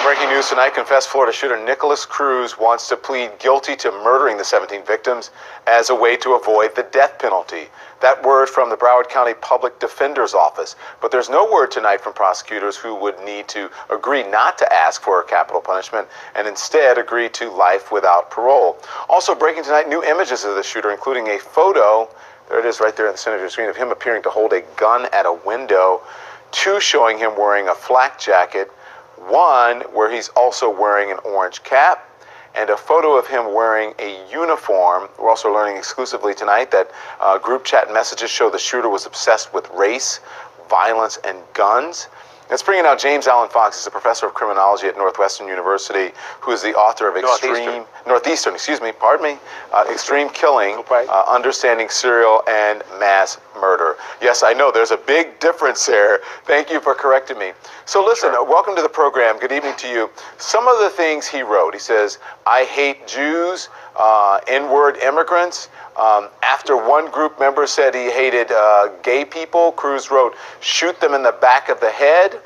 Breaking news tonight, confessed Florida shooter Nicholas Cruz wants to plead guilty to murdering the 17 victims as a way to avoid the death penalty. That word from the Broward County Public Defender's Office. But there's no word tonight from prosecutors who would need to agree not to ask for a capital punishment and instead agree to life without parole. Also breaking tonight, new images of the shooter, including a photo, there it is right there in the center of your screen, of him appearing to hold a gun at a window, two showing him wearing a flak jacket, one where he's also wearing an orange cap, and a photo of him wearing a uniform. We're also learning exclusively tonight that group chat messages show the shooter was obsessed with race, violence, and guns. Let's bring in now James Allen Fox. He's a professor of criminology at Northwestern University, who is the author of Northeastern, Extreme Killing, Understanding Serial and Mass Murder. Yes, I know, there's a big difference there. Thank you for correcting me. So listen, welcome to the program. Good evening to you. Some of the things he wrote, he says, I hate Jews, N-word immigrants. After one group member said he hated gay people, Cruz wrote, shoot them in the back of the head.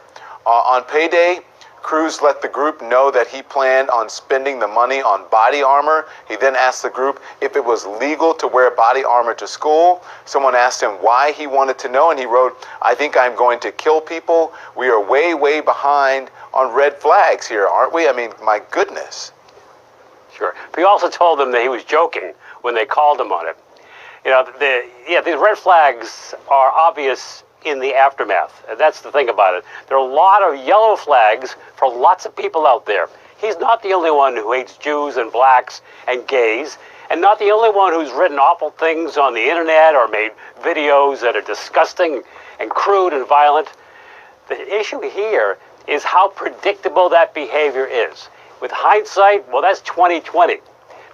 On payday, Cruz let the group know that he planned on spending the money on body armor. He then asked the group if it was legal to wear body armor to school. Someone asked him why he wanted to know, and he wrote, I think I'm going to kill people. We are way, way behind on red flags here, aren't we? I mean, my goodness. Sure. But he also told them that he was joking when they called him on it. You know, these red flags are obvious in the aftermath. And that's the thing about it. There are a lot of yellow flags for lots of people out there. He's not the only one who hates Jews and blacks and gays, and not the only one who's written awful things on the internet or made videos that are disgusting and crude and violent. The issue here is how predictable that behavior is. With hindsight, well, that's 2020.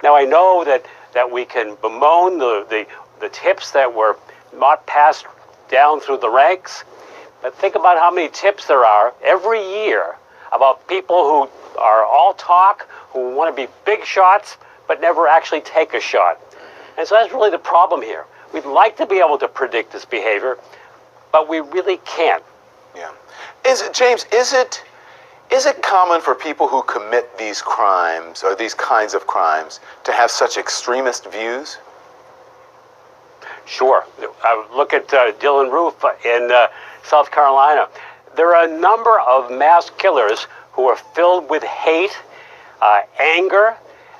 Now, I know that we can bemoan the tips that were not passed down through the ranks, but think about how many tips there are every year about people who are all talk, who want to be big shots, but never actually take a shot. And so that's really the problem here. We'd like to be able to predict this behavior, but we really can't. Yeah. James, is it common for people who commit these crimes or these kinds of crimes to have such extremist views? Sure. Look at Dylan Roof in South Carolina. There are a number of mass killers who are filled with hate, anger,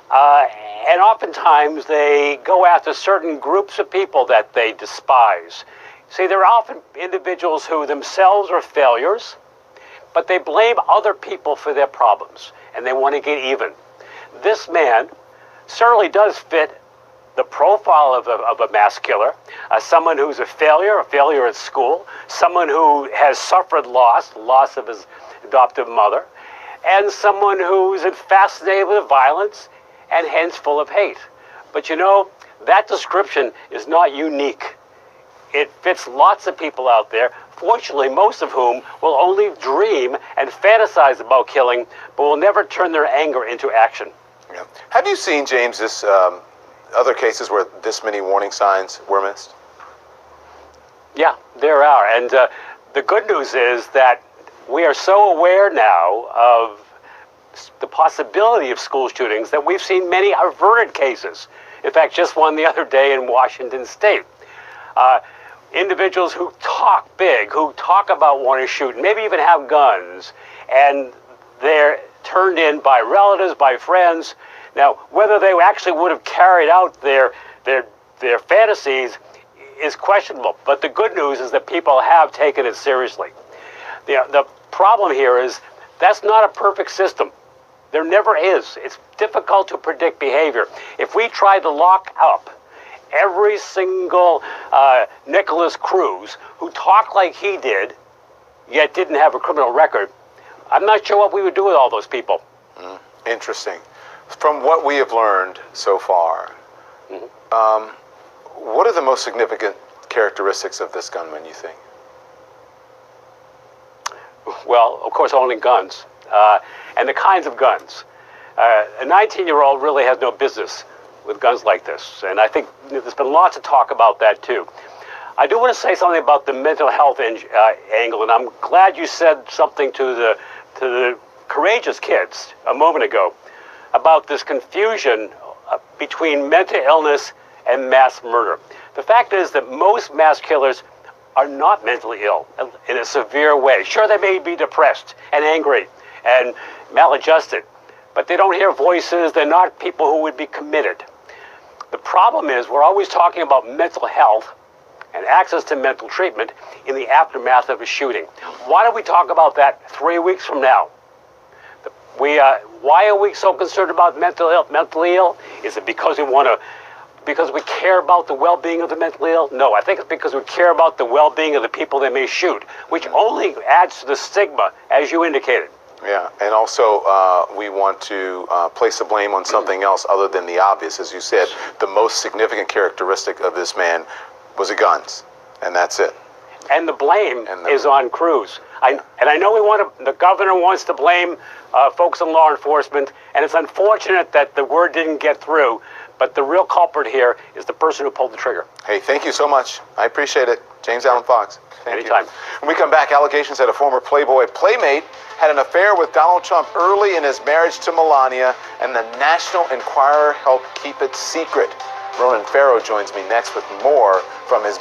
and oftentimes they go after certain groups of people that they despise. See, there are often individuals who themselves are failures, but they blame other people for their problems, and they want to get even. This man certainly does fit the profile of a mass killer, someone who's a failure at school, someone who has suffered loss of his adoptive mother, and someone who's fascinated with violence and hence full of hate. But you know, that description is not unique. It fits lots of people out there, fortunately most of whom will only dream and fantasize about killing, but will never turn their anger into action. Yeah. Have you seen, James, this other cases where this many warning signs were missed? Yeah, there are. And the good news is that we are so aware now of the possibility of school shootings that we've seen many averted cases. In fact, just one the other day in Washington State. Individuals who talk big, who talk about wanting to shoot, maybe even have guns, and they're turned in by relatives, by friends. Now, whether they actually would have carried out their fantasies is questionable. But the good news is that people have taken it seriously. The problem here is that's not a perfect system. There never is. It's difficult to predict behavior. If we try to lock up every single Nicholas Cruz who talked like he did, yet didn't have a criminal record, I'm not sure what we would do with all those people. Interesting. From what we have learned so far, what are the most significant characteristics of this gunman, you think? Well, of course, owning guns, and the kinds of guns. A 19-year-old really has no business with guns like this, and I think there's been lots of talk about that too. I do want to say something about the mental health angle, and I'm glad you said something to the courageous kids a moment ago about this confusion between mental illness and mass murder. The fact is that most mass killers are not mentally ill in a severe way. Sure, they may be depressed and angry and maladjusted, but they don't hear voices. They're not people who would be committed. The problem is we're always talking about mental health and access to mental treatment in the aftermath of a shooting. Why don't we talk about that 3 weeks from now? Why are we so concerned about mentally ill? Is it because we care about the well-being of the mentally ill? No, I think it's because we care about the well-being of the people they may shoot, which only adds to the stigma, as you indicated. Yeah, and also we want to place the blame on something else other than the obvious. As you said, the most significant characteristic of this man was the guns, and that's it. And the blame is on Cruz. And I know the governor wants to blame folks in law enforcement, and it's unfortunate that the word didn't get through, but the real culprit here is the person who pulled the trigger. Hey, thank you so much. I appreciate it. James Allen Fox. Thank Anytime. you. When we come back, allegations that a former Playboy playmate had an affair with Donald Trump early in his marriage to Melania, and the National Enquirer helped keep it secret. Ronan Farrow joins me next with more from his